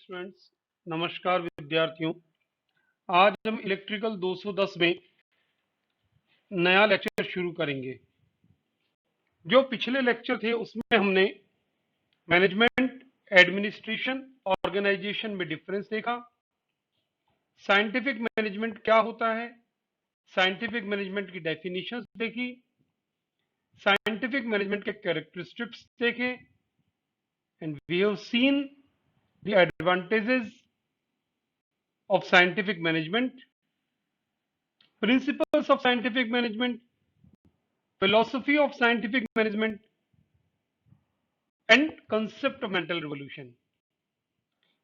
Students, नमस्कार विद्यार्थियों। आज हम इलेक्ट्रिकल 210 में नया लेक्चर शुरू करेंगे। जो पिछले लेक्चर थे उसमें हमने मैनेजमेंट, एडमिनिस्ट्रेशन, ऑर्गेनाइजेशन में डिफरेंस देखा। साइंटिफिक मैनेजमेंट क्या होता है, साइंटिफिक मैनेजमेंट की डेफिनेशंस देखी, साइंटिफिक मैनेजमेंट के कैरेक्टरिस्टिक्स देखे, and we have seen the advantages of scientific management, principles of scientific management, philosophy of scientific management, and concept of mental revolution।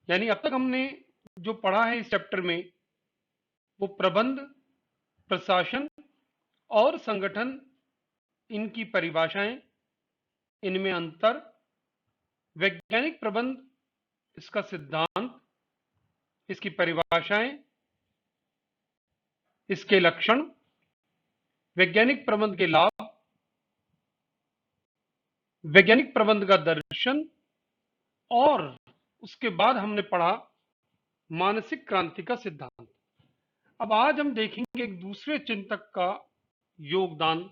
यानी अब तक हमने जो पढ़ा है इस चैप्टर में वो प्रबंध, प्रशासन और संगठन, इनकी परिभाषाएं, इनमें अंतर, वैज्ञानिक प्रबंध, इसका सिद्धांत, इसकी परिभाषाएं, इसके लक्षण, वैज्ञानिक प्रबंध के लाभ, वैज्ञानिक प्रबंध का दर्शन, और उसके बाद हमने पढ़ा मानसिक क्रांति का सिद्धांत। अब आज हम देखेंगे एक दूसरे चिंतक का योगदान,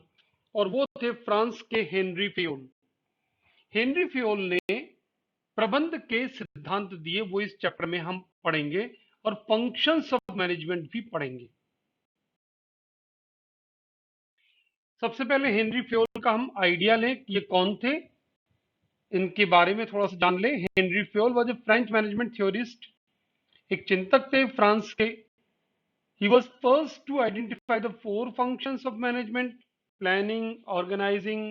और वो थे फ्रांस के हेनरी फेयोल। हेनरी फेयोल ने प्रबंध के सिद्धांत दिए, वो इस चैप्टर में हम पढ़ेंगे, और फंक्शंस ऑफ मैनेजमेंट भी पढ़ेंगे। सबसे पहले हेनरी फेयोल का हम आइडिया लें कि ये कौन थे, इनके बारे में थोड़ा सा जान लें। Henry Fayol was a French management theorist, एक चिंतक थे फ्रांस के। He was first to identify the four functions of management: planning, organizing,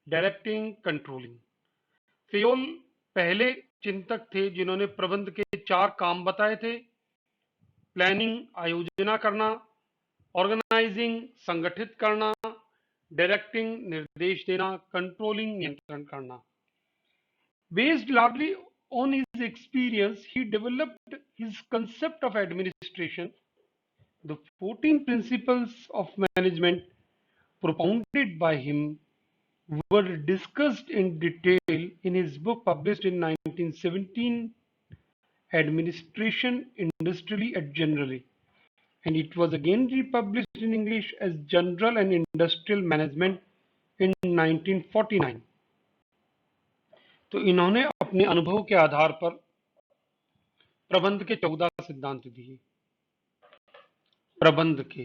directing, controlling। Fayol पहले चिंतक थे जिन्होंने प्रबंध के चार काम बताए थे: प्लानिंग आयोजना करना, ऑर्गेनाइजिंग संगठित करना, डायरेक्टिंग निर्देश देना, कंट्रोलिंग नियंत्रण करना। Based largely on his experience, he developed his concept of administration. The 14 principles of management propounded by him were discussed in detail in his book published in 1917, Administration Industrially and Generally, and it was again republished in English as General and Industrial Management in 1949। तो इन्होंने अपने अनुभव के आधार पर प्रबंध के 14 सिद्धांत दिए। प्रबंध के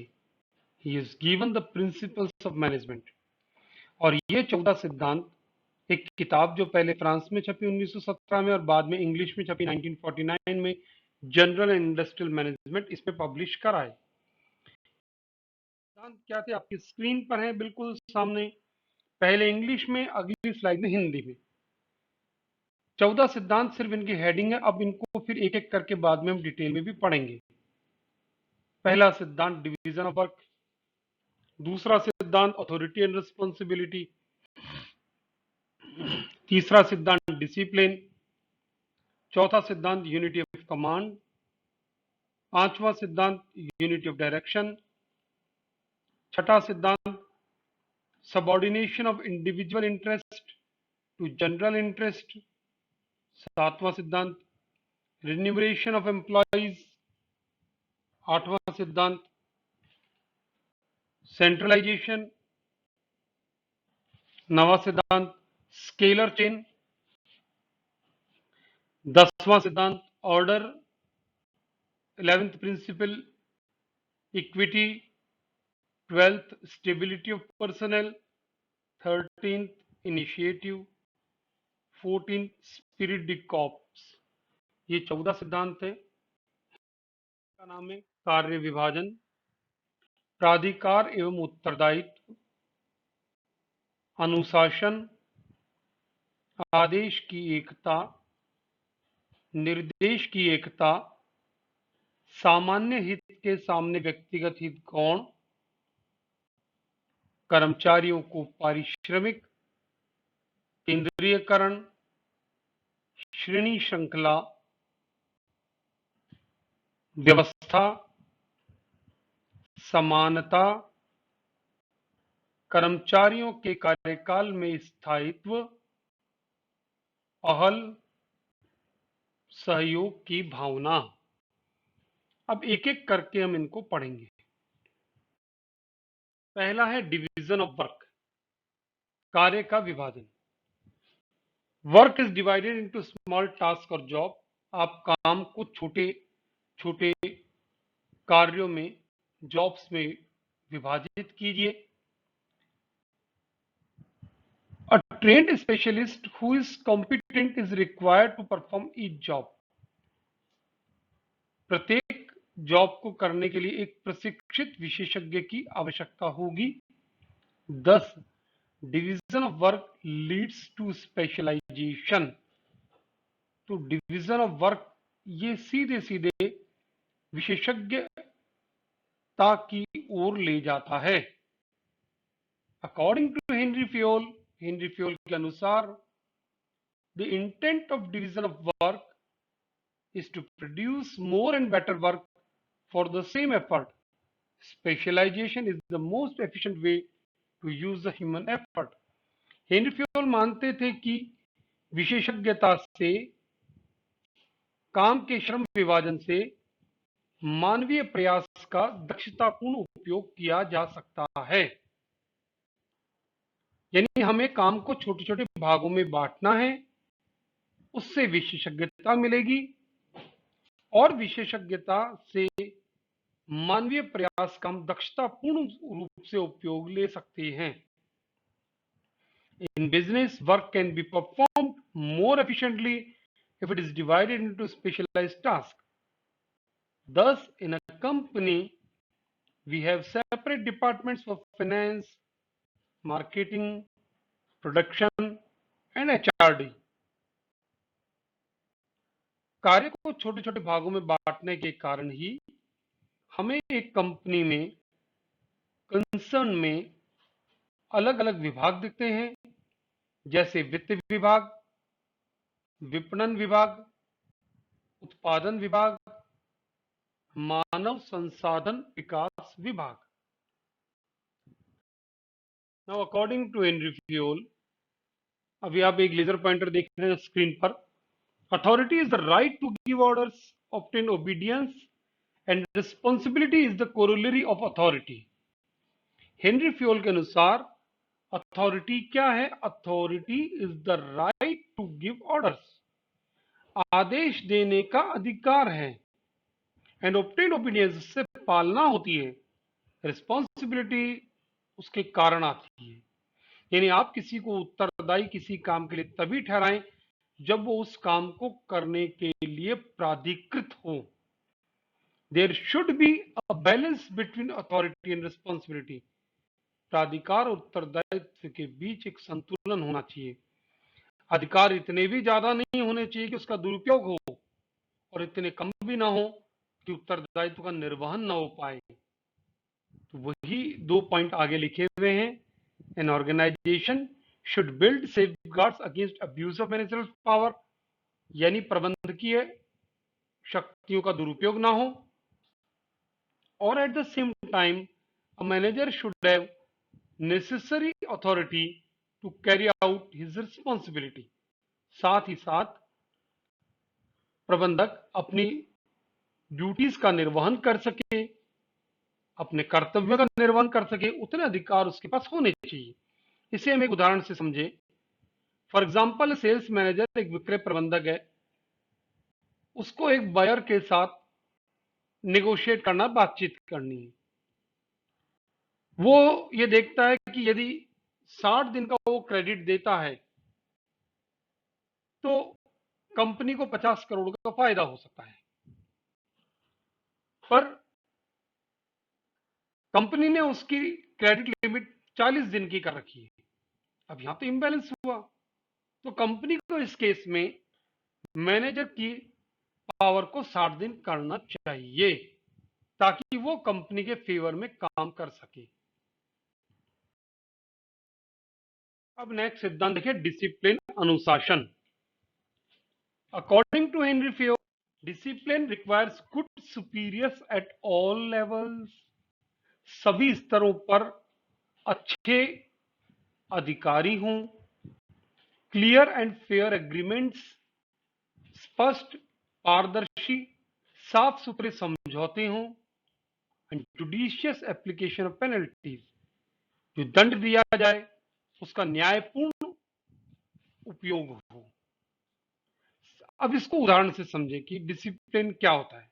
he is given the principles of management, और ये 14 सिद्धांत एक किताब जो पहले फ्रांस में छपी 1917 में और बाद में इंग्लिश में छपी 1949 में, जनरल एंड इंडस्ट्रियल मैनेजमेंट, इसमें पब्लिश कराए। सिद्धांत क्या थे आपकी स्क्रीन पर है बिल्कुल सामने, पहले इंग्लिश में, अगली स्लाइड में हिंदी में। 14 सिद्धांत सिर्फ इनकी हेडिंग है, अब इनको फिर एक एक करके बाद में हम डिटेल में भी पढ़ेंगे। पहला सिद्धांत डिवीजन ऑफ वर्क, दूसरा सिद्धांत अथॉरिटी एंड रिस्पॉन्सिबिलिटी, तीसरा सिद्धांत डिसिप्लिन, चौथा सिद्धांत यूनिटी ऑफ कमांड, पांचवा सिद्धांत यूनिटी ऑफ डायरेक्शन, छठा सिद्धांत subordination of individual interest to general interest, सातवां सिद्धांत रिन्यूमरेशन ऑफ एम्प्लॉइज, आठवां सिद्धांत सेंट्रलाइजेशन, नवा सिद्धांत स्केलर चेन, 10वां सिद्धांत order, 11th principle equity, 12th stability of personnel, 13th initiative, 14th spirit de corps. ये 14 सिद्धांत है। का नाम है कार्य विभाजन, प्राधिकार एवं उत्तरदायित्व, अनुशासन, आदेश की एकता, निर्देश की एकता, सामान्य हित के सामने व्यक्तिगत हित गौण, कर्मचारियों को पारिश्रमिक, केंद्रीयकरण, श्रेणी श्रृंखला, व्यवस्था, समानता, कर्मचारियों के कार्यकाल में स्थायित्व, पहल, सहयोग की भावना। अब एक एक करके हम इनको पढ़ेंगे। पहला है डिवीजन ऑफ वर्क, कार्य का विभाजन। Work is divided into small task और जॉब। आप काम को छोटे छोटे कार्यों में, जॉब्स में विभाजित कीजिए। A trained specialist who is competent is required to perform each job. प्रत्येक जॉब को करने के लिए एक प्रशिक्षित विशेषज्ञ की आवश्यकता होगी। 10. Division of work leads to specialization. तो डिवीजन ऑफ वर्क ये सीधे सीधे विशेषज्ञता की ओर ले जाता है। अकॉर्डिंग टू हेनरी फ्योल के अनुसार the intent of division of work is to produce more and better work for the same effort. Specialization is the most efficient way to use the human effort. Henry Fayol मानते थे कि विशेषज्ञता से, काम के श्रम विभाजन से मानवीय प्रयास का दक्षतापूर्ण उपयोग किया जा सकता है। यानी हमें काम को छोटे छोटे भागों में बांटना है, उससे विशेषज्ञता मिलेगी और विशेषज्ञता से मानवीय प्रयास का हम दक्षतापूर्ण रूप से उपयोग ले सकते हैं। In business, work can be performed more efficiently if it is divided into specialized tasks. Thus, in a company, we have separate departments for finance, marketing, production, and HRD. कार्य को छोटे छोटे भागों में बांटने के कारण ही हमें एक कंपनी में, कंसर्न में अलग अलग विभाग दिखते हैं, जैसे वित्त विभाग, विपणन विभाग, उत्पादन विभाग, मानव संसाधन विकास विभाग। Now according to Henry Fayol, अभी आप एक लेजर पॉइंटर देख रहे हैं स्क्रीन पर। Authority is the right to give orders, obtain obedience, and responsibility is the corollary of authority. Henri Fayol के अनुसार अथॉरिटी क्या है? Authority is the right to give orders, आदेश देने का अधिकार है, एंड ऑब्टेन ओबीडियंस, उससे पालना होती है, रिस्पॉन्सिबिलिटी उसके कारण आती है। यानी आप किसी को उत्तरदायी किसी काम के लिए तभी ठहराएं जब वो उस काम को करने के लिए प्राधिकृत हो। There should be a balance between authority and responsibility. प्राधिकार और उत्तरदायित्व के बीच एक संतुलन होना चाहिए। अधिकार इतने भी ज्यादा नहीं होने चाहिए कि उसका दुरुपयोग हो, और इतने कम भी ना हो कि उत्तरदायित्व का निर्वहन ना हो पाए। तो वही 2 पॉइंट आगे लिखे हुए हैं। An organisation should build safeguards against abuse of managerial power, यानी प्रबंधकीय शक्तियों का दुरुपयोग ना हो। और at the same time a manager should have necessary authority to carry out his responsibility. साथ ही साथ प्रबंधक अपनी ड्यूटीज का निर्वहन कर सके, अपने कर्तव्यों का निर्वहन कर सके, उतने अधिकार उसके पास होने चाहिए। इसे हम एक उदाहरण से समझे। फॉर एग्जाम्पल, सेल्स मैनेजर एक विक्रय प्रबंधक है, उसको एक बायर के साथ नेगोशिएट करना, बातचीत करनी है। वो ये देखता है कि यदि 60 दिन का वो क्रेडिट देता है तो कंपनी को 50 करोड़ का फायदा हो सकता है, पर कंपनी ने उसकी क्रेडिट लिमिट 40 दिन की कर रखी है। अब यहां तो इम्बैलेंस हुआ। तो कंपनी को इस केस में मैनेजर की पावर को 60 दिन करना चाहिए ताकि वो कंपनी के फेवर में काम कर सके। अब नेक्स्ट सिद्धांत देखिए, डिसिप्लिन, अनुशासन। According to Henry Fayol, discipline requires good superiors at all levels. सभी स्तरों पर अच्छे अधिकारी हों, क्लियर एंड फेयर एग्रीमेंट्स, स्पष्ट पारदर्शी साफ सुथरे समझौते हों and judicious application of penalties, जो दंड दिया जाए उसका न्यायपूर्ण उपयोग हो। अब इसको उदाहरण से समझें कि डिसिप्लिन क्या होता है।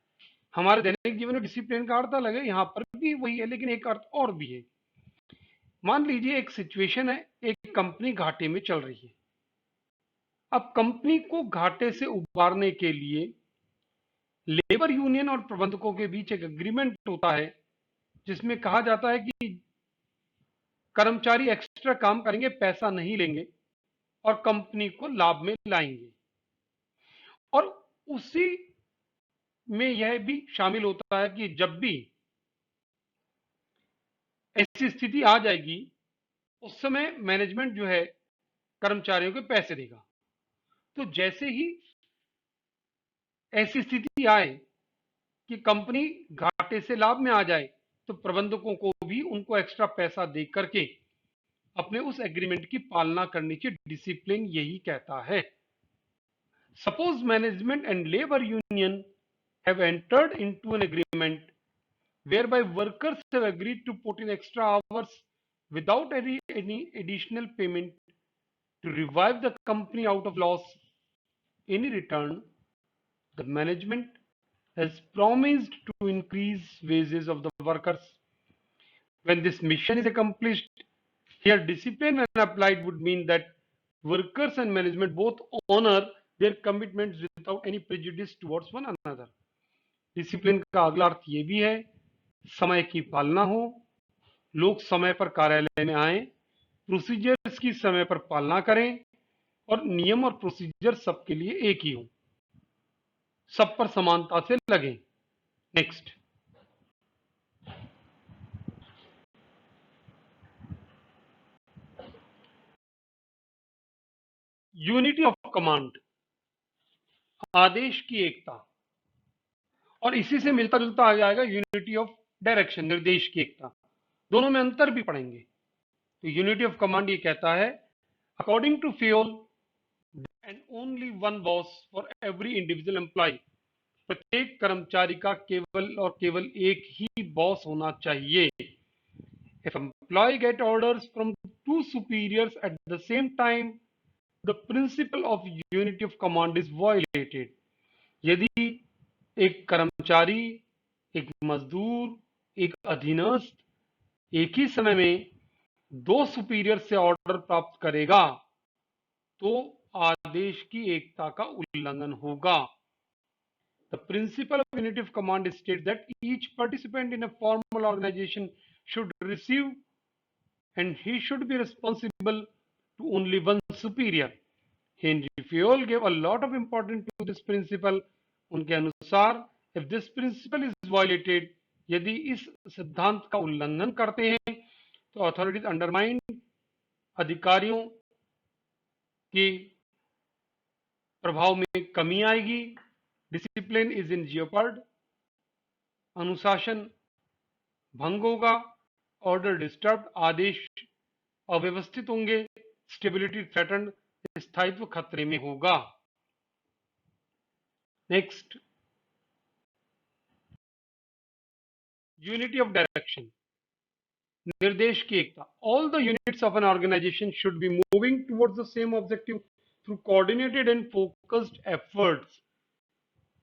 हमारे दैनिक जीवन में डिसिप्लिन का अर्थ अलग है, यहाँ पर भी वही है, लेकिन एक अर्थ और भी है। मान लीजिए एक सिचुएशन है, एक कंपनी घाटे में चल रही है। अब कंपनी को घाटे से उबारने के लिए लेबर यूनियन और प्रबंधकों के बीच एक एग्रीमेंट होता है, जिसमें कहा जाता है कि कर्मचारी एक्स्ट्रा काम करेंगे, पैसा नहीं लेंगे और कंपनी को लाभ में लाएंगे। और उसी में यह भी शामिल होता है कि जब भी ऐसी स्थिति आ जाएगी, उस समय मैनेजमेंट जो है कर्मचारियों को पैसे देगा। तो जैसे ही ऐसी स्थिति आए कि कंपनी घाटे से लाभ में आ जाए, तो प्रबंधकों को भी उनको एक्स्ट्रा पैसा दे करके अपने उस एग्रीमेंट की पालना करनी चाहिए। डिसिप्लिन यही कहता है। Suppose management and labour union have entered into an agreement whereby workers have agreed to put in extra hours without any additional payment to revive the company out of loss. In return, the management has promised to increase wages of the workers. When this mission is accomplished, here discipline when applied would mean that workers and management both honor their commitments without any prejudice towards one another. Discipline का अगला अर्थ ये भी है, समय की पालना हो, लोग समय पर कार्यालय में आए, प्रोसीजर्स की समय पर पालना करें और नियम और प्रोसीजर सबके लिए एक ही हो, सब पर समानता से लगे। नेक्स्ट, यूनिटी ऑफ कमांड, आदेश की एकता, और इसी से मिलता जुलता आ जाएगा यूनिटी ऑफ डायरेक्शन, निर्देश की एकता। दोनों में अंतर भी पढ़ेंगे। तो यूनिटी ऑफ कमांड ये कहता है, according to Fayol and only one boss for every individual employee, प्रत्येक कर्मचारी का केवल और केवल एक ही बॉस होना चाहिए। If employee get orders from two superiors at the same time, the principle of unity of command is violated. यदि एक कर्मचारी, एक मजदूर, एक अधीनस्थ एक ही समय में दो सुपीरियर से ऑर्डर प्राप्त करेगा, तो आदेश की एकता का उल्लंघन होगा। The principle of unity of command states that each participant in a formal organization should receive and he should be responsible to only one superior. Henry Fayol gave a lot of importance to this principle. उनके अनुसार, if this principle is violated, यदि इस सिद्धांत का उल्लंघन करते हैं, तो अथॉरिटीज अंडरमाइन, अधिकारियों की प्रभाव में कमी आएगी, डिसिप्लिन इज इन जियोपर्ड, अनुशासन भंग होगा, ऑर्डर डिस्टर्ब, आदेश अव्यवस्थित होंगे, स्टेबिलिटी थ्रेटन्ड, स्थायित्व खतरे में होगा। नेक्स्ट, यूनिटी ऑफ डायरेक्शन, निर्देश की एकता। All the units of an organisation should be moving towards the same objective through coordinated and focused efforts.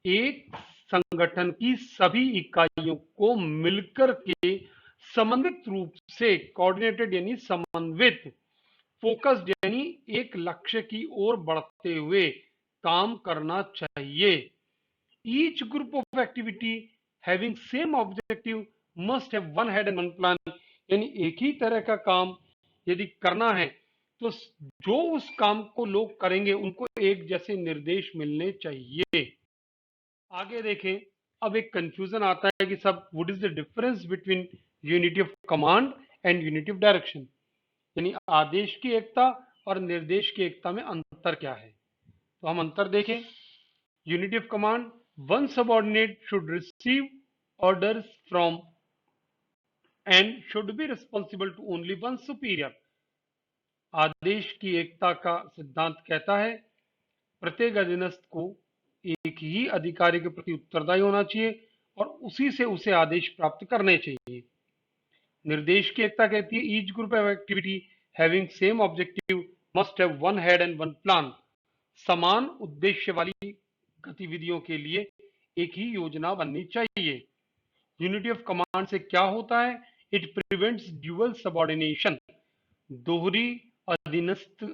एक संगठन की सभी इकाइयों को मिलकर के समन्वित रूप से, कोऑर्डिनेटेड यानी समन्वित, फोकस्ड यानी एक लक्ष्य की ओर बढ़ते हुए काम करना चाहिए। Each group of activity having same objective must have one head and one plan, यानी एक ही तरह का काम यदि करना है तो जो उस काम को लोग करेंगे उनको एक जैसे निर्देश मिलने चाहिए। आगे देखें, अब एक कंफ्यूजन आता है कि सब what is the difference between unity of command and unity of direction, यानी आदेश की एकता और निर्देश की एकता में अंतर क्या है। तो हम अंतर देखें। Unity of command, one subordinate should receive orders from and should be responsible to only one superior. आदेश की एकता का सिद्धांत कहता है प्रत्येक अधीनस्थ को एक ही अधिकारी के प्रति उत्तरदायी होना चाहिए और उसी से उसे आदेश प्राप्त करने चाहिए। निर्देश की एकता कहती है each group of activity having same objective must have one head and one plan. समान उद्देश्य वाली गतिविधियों के लिए एक ही योजना बननी चाहिए। यूनिटी ऑफ कमांड से क्या होता है? इट प्रिवेंट्स ड्यूअल सबऑर्डिनेशन, दोहरी अधीनस्थ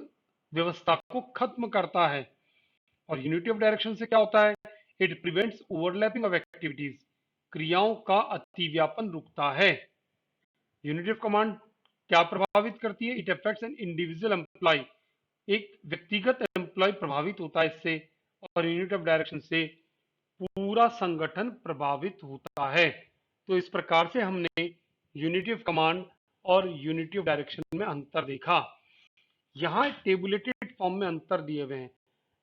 व्यवस्था को खत्म करता है। और यूनिटी ऑफ डायरेक्शन से क्या होता है? It prevents overlapping of activities, क्रियाओं का अतिव्यापन रुकता है। यूनिटी ऑफ कमांड क्या प्रभावित करती है? It affects an individual employee, एक व्यक्तिगत एम्प्लॉय प्रभावित होता है इससे। और यूनिट ऑफ डायरेक्शन से पूरा संगठन प्रभावित होता है। तो इस प्रकार से हमने यूनिटी ऑफ कमांड और यूनिटी ऑफ डायरेक्शन में अंतर देखा। यहाँ टेबुलेटेड फॉर्म में अंतर दिए हुए हैं।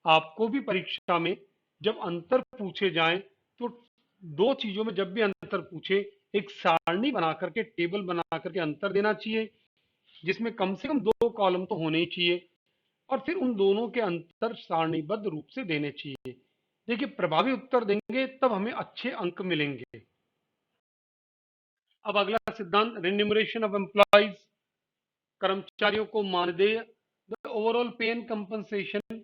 आपको भी परीक्षा में जब अंतर पूछे जाएं तो दो चीजों में जब भी अंतर पूछे, एक सारणी बना करके, टेबल बना करके अंतर देना चाहिए, जिसमें कम से कम 2 कॉलम तो होने ही चाहिए, और फिर उन दोनों के अंतर सारणीबद्ध रूप से देने चाहिए। देखिए, प्रभावी उत्तर देंगे तब हमें अच्छे अंक मिलेंगे। अब अगला सिद्धांत, रेन्यूमरेशन ऑफ एम्प्लॉइज, कर्मचारियों को मानदेय। द ओवरऑल पे and compensation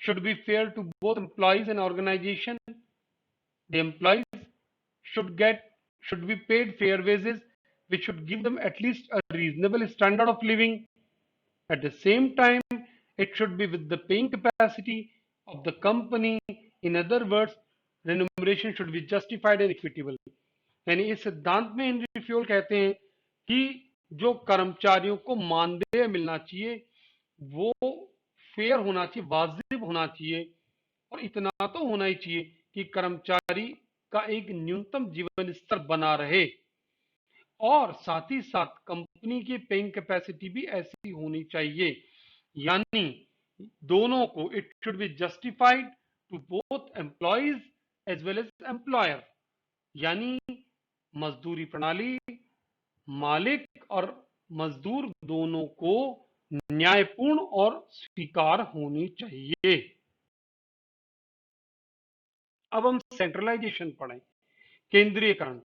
should be fair to both employees and organization. The employees should be paid fair wages, which should give them at least a reasonable standard of living. At the same time, it should be with the paying capacity of the company. In other words, remuneration should be justified and equitable. यानी इस सिद्धांत में Henry Fayol कहते हैं कि जो कर्मचारियों को मानदेय मिलना चाहिए वो फेयर होना चाहिए, वाजिब होना चाहिए, और इतना तो होना ही चाहिए कि कर्मचारी का एक न्यूनतम जीवन स्तर बना रहे, और साथ ही साथ कंपनी की पेइंग कैपेसिटी भी ऐसी होनी चाहिए। यानी दोनों को, it should be justified to both employees as well as employer, यानी मजदूरी प्रणाली मालिक और मजदूर दोनों को न्यायपूर्ण और स्वीकार होनी चाहिए। अब हम सेंट्रलाइजेशन पढ़ें, केंद्रीयकरण।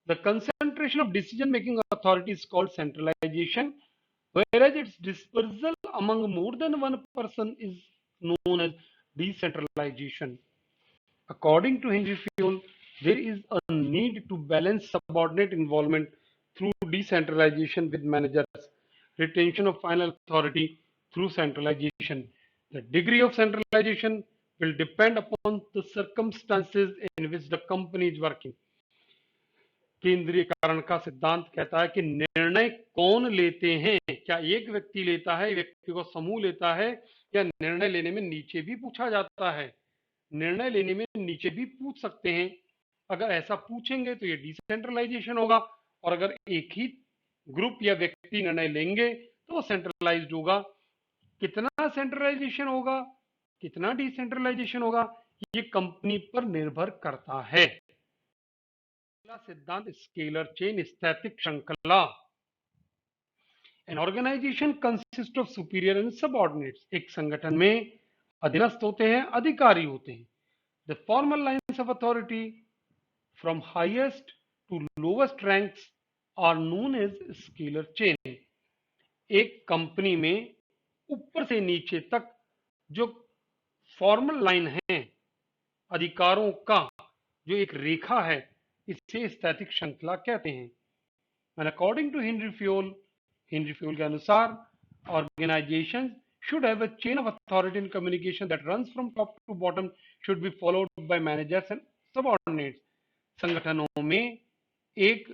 The concentration of decision making authority is called centralisation, whereas its dispersal among more than one person is known as decentralization. According to Henry Fayol, there is a need to balance subordinate involvement through decentralization with managers' retention of final authority through centralization. The degree of centralization will depend upon the circumstances in which the company is working. केंद्रीयकरण का सिद्धांत कहता है कि निर्णय कौन लेते हैं, क्या एक व्यक्ति लेता है, व्यक्ति को समूह लेता है, या निर्णय लेने में नीचे भी पूछा जाता है। निर्णय लेने में नीचे भी पूछ सकते हैं। अगर ऐसा पूछेंगे तो ये डिसेंट्रलाइजेशन होगा, और अगर एक ही ग्रुप या व्यक्ति निर्णय लेंगे तो वो सेंट्रलाइज्ड होगा। कितना सेंट्रलाइजेशन होगा, कितना डिसेंट्रलाइजेशन होगा, ये कंपनी पर निर्भर करता है। अगला सिद्धांत, स्केलर चेन, स्थैतिक श्रृंखला। An organization consists of superior and subordinates. एक संगठन में अधीनस्थ होते हैं, अधिकारी होते हैं। The formal lines of authority from highest to lowest ranks are known as scalar chain. एक कंपनी में ऊपर से नीचे तक जो फॉर्मल लाइन है अधिकारों का, जो एक रेखा है, इसे स्थैतिक श्रृंखला कहते हैं। And according to Henry Fayol के अनुसार, organizations should have a chain of authority and communication that runs from top to bottom, should be followed by managers and subordinates. संगठनों में एक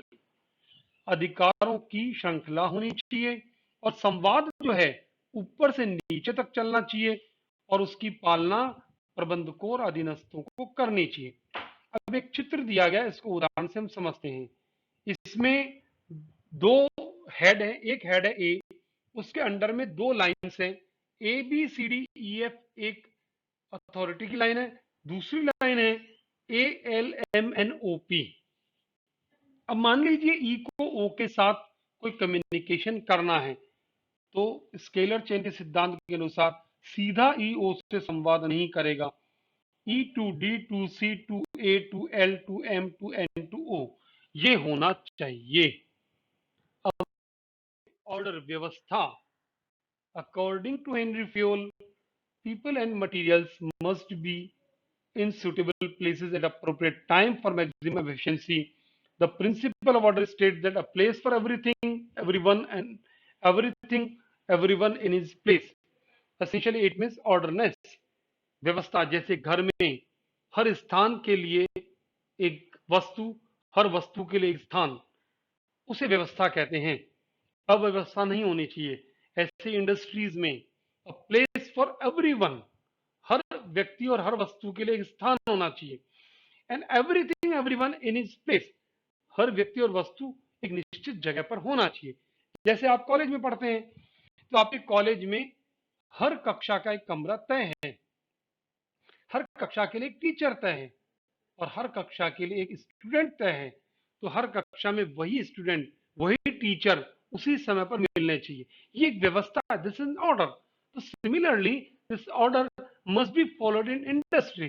अधिकारों की श्रृंखला होनी चाहिए, और संवाद जो है ऊपर से नीचे तक चलना चाहिए, और उसकी पालना प्रबंधकों और अधीनस्थों को करनी चाहिए। अब एक चित्र दिया गया, इसको उदाहरण से हम समझते हैं। इसमें 2 हेड है, एक हेड है ए, उसके अंडर में 2 लाइन्स हैं, A B C D E F एक अथॉरिटी की लाइन है, दूसरी लाइन है A L M N O P. अब मान लीजिए ई को ओ के साथ कोई कम्युनिकेशन करना है, तो स्केलर चेन के सिद्धांत के अनुसार सीधा ई ओ से संवाद नहीं करेगा, E to D to C to A to L to M to N to O, ये होना चाहिए। अब ऑर्डर व्यवस्था, according to Henry Fayol, people and materials must be in suitable places at appropriate time for maximum efficiency. The principle of order states that a place for everything, everyone, and everything, everyone in his place. Essentially, it means orderness. व्यवस्था, जैसे घर में हर स्थान के लिए एक वस्तु, हर वस्तु के लिए एक स्थान, उसे व्यवस्था कहते हैं। अव्यवस्था नहीं होनी चाहिए। ऐसे इंडस्ट्रीज में अ प्लेस फॉर एवरीवन, हर व्यक्ति और हर वस्तु के लिए एक स्थान होना चाहिए। And everything everyone in his place, हर व्यक्ति और वस्तु एक निश्चित जगह पर होना चाहिए। जैसे आप कॉलेज में पढ़ते हैं तो आपके कॉलेज में हर कक्षा का एक कमरा तय है, हर कक्षा के लिए एक टीचर तय है और हर कक्षा के लिए एक स्टूडेंट तय है। तो हर कक्षा में वही स्टूडेंट, वही टीचर उसी समय पर मिलने चाहिए। ये एक व्यवस्था है, दिस इज ऑर्डर। तो similarly this order must be followed in industry,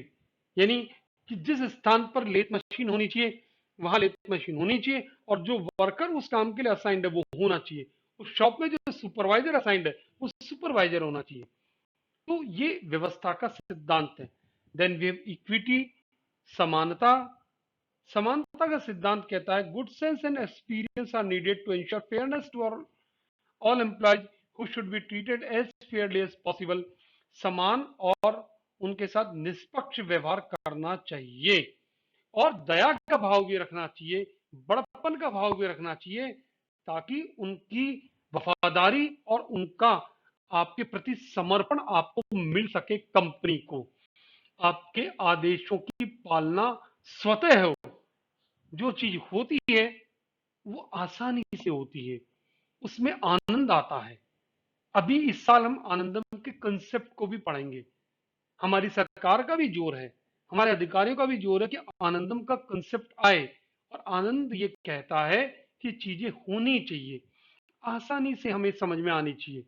यानी कि जिस स्थान पर लेथ मशीन होनी चाहिए वहां लेथ मशीन होनी चाहिए और जो वर्कर उस काम के लिए असाइंड है वो होना चाहिए। उस शॉप में जो सुपरवाइजर असाइंड है वो सुपरवाइजर होना चाहिए। तो ये व्यवस्था का सिद्धांत है। देन वी हैव इक्विटी, समानता। समानता का सिद्धांत कहता है good sense and experience are needed to ensure fairness to all employees who should be treated as fairly as possible। समान और उनके साथ निष्पक्ष व्यवहार करना चाहिए और दया का भाव भी रखना चाहिए, बड़प्पन का भाव भी रखना चाहिए, ताकि उनकी वफादारी और उनका आपके प्रति समर्पण आपको मिल सके। कंपनी को आपके आदेशों की पालना स्वतः हो। जो चीज होती है वो आसानी से होती है, उसमें आनंद आता है। अभी इस साल हम आनंदम के कंसेप्ट को भी पढ़ेंगे। हमारी सरकार का भी जोर है, हमारे अधिकारियों का भी जोर है कि आनंदम का कंसेप्ट आए। और आनंद ये कहता है कि चीजें होनी चाहिए, आसानी से हमें समझ में आनी चाहिए।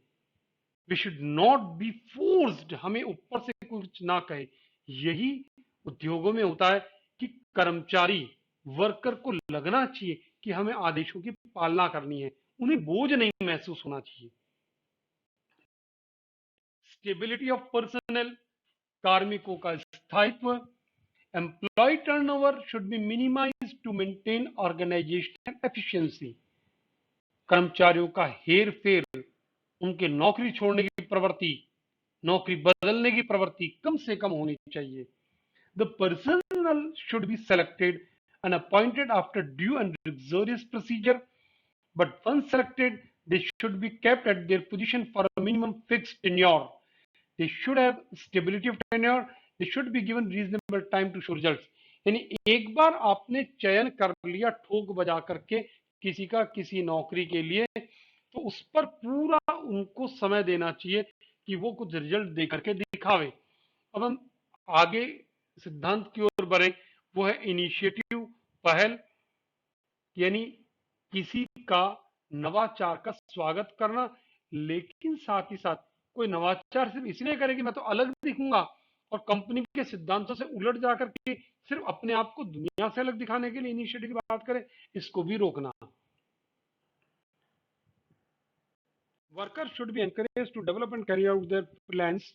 We should not be forced, हमें ऊपर से कुछ ना कहे। यही उद्योगों में होता है कि कर्मचारी, वर्कर को लगना चाहिए कि हमें आदेशों की पालना करनी है, उन्हें बोझ नहीं महसूस होना चाहिए। स्टेबिलिटी ऑफ पर्सनल, कार्मिकों का स्थायित्व। Employee turnover should be minimize to maintain organizational efficiency. कर्मचारियों का हेर फेर, उनके नौकरी छोड़ने की प्रवृत्ति, नौकरी बदलने की प्रवृत्ति कम से कम होनी चाहिए। The personal should be selected and appointed after due and rigorous procedure, but once selected they should be kept at their position for a minimum fixed tenure. They should have stability of tenure, they should be given reasonable time to show results। यानी एक बार आपने चयन कर लिया ठोक बजा करके किसी का किसी नौकरी के लिए, तो उस पर पूरा उनको समय देना चाहिए कि वो कुछ रिजल्ट दे करके दिखावे। अब हम आगे सिद्धांत की ओर बढ़े, वो है इनिशिएटिव, पहल, यानी किसी का नवाचार का स्वागत करना। लेकिन साथ ही साथ कोई नवाचार सिर्फ इसलिए करे कि मैं तो अलग दिखूंगा और कंपनी के सिद्धांतों से उलट जाकर के सिर्फ अपने आप को दुनिया से अलग दिखाने के लिए इनिशिएटिव की बात करे, इसको भी रोकना। Workers should be encouraged to develop and carry out their plans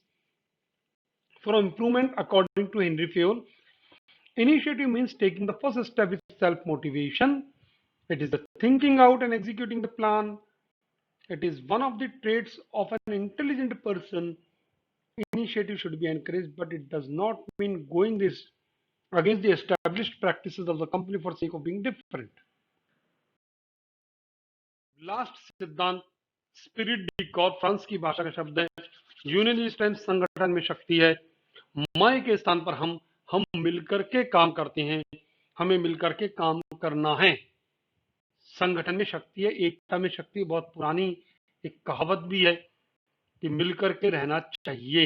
for improvement according to Henry Fayol। Initiative means taking the first step with self-motivation. It is the thinking out and executing the plan. It is one of the traits of an intelligent person. Initiative should be encouraged, but it does not mean going this against the established practices of the company for sake of being different। Last सिद्धांत spirit D Corp, France की भाषा का शब्द है। Union strength, संगठन में शक्ति है। मैं के स्थान पर हम मिलकर के काम करते हैं, हमें मिलकर के काम करना है। संगठन में शक्ति है, एकता में शक्ति। बहुत पुरानी एक कहावत भी है कि मिलकर के रहना चाहिए।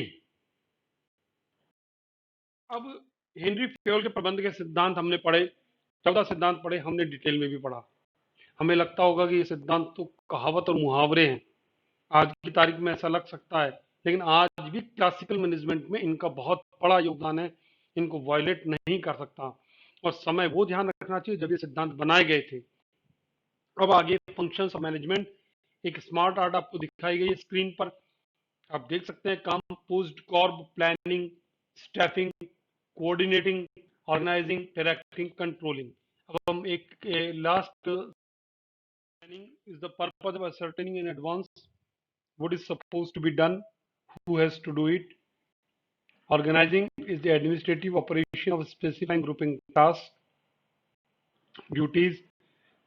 अब हेनरी फ्योल के प्रबंध के सिद्धांत हमने पढ़े, 14 सिद्धांत पढ़े, हमने डिटेल में भी पढ़ा। हमें लगता होगा कि ये सिद्धांत तो कहावत और मुहावरे हैं, आज की तारीख में ऐसा लग सकता है, लेकिन आज भी क्लासिकल मैनेजमेंट में इनका बहुत बड़ा योगदान है। इनको वायलेट नहीं कर सकता, और समय वो ध्यान रखना चाहिए जब ये सिद्धांत बनाए गए थे। अब आगे फंक्शंस ऑफ मैनेजमेंट, एक स्मार्ट आर्ट आपको दिखाई गई है स्क्रीन पर। आप देख सकते हैं POSDCORB, planning, staffing, coordinating, organising, directing, controlling. अब हम एक last, planning is the purpose of ascertaining in advance what is supposed to be done, who has to do it. Organizing is the administrative operation of specifying grouping tasks, duties,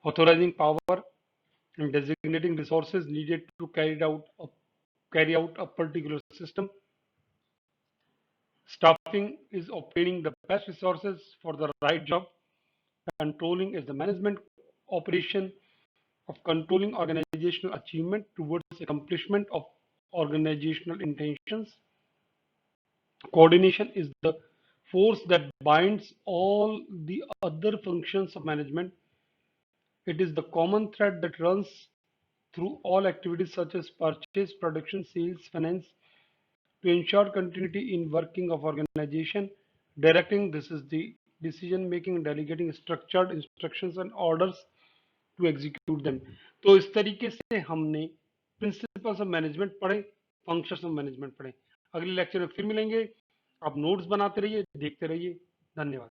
authorizing power, and designating resources needed to carry out a particular system. Staffing is obtaining the best resources for the right job. Controlling is the management operation of controlling organizational achievement towards accomplishment of organizational intentions. Coordination is the force that binds all the other functions of management. It is the common thread that runs through all activities such as purchase, production, sales, finance, to ensure continuity in working of organization. Directing, this is the decision making, delegating structured instructions and orders to execute them. तो इस तरीके से हमने principles of management पढ़े, functions of management पढ़े। अगले lecture में फिर मिलेंगे। आप नोट्स बनाते रहिए, देखते रहिए। धन्यवाद।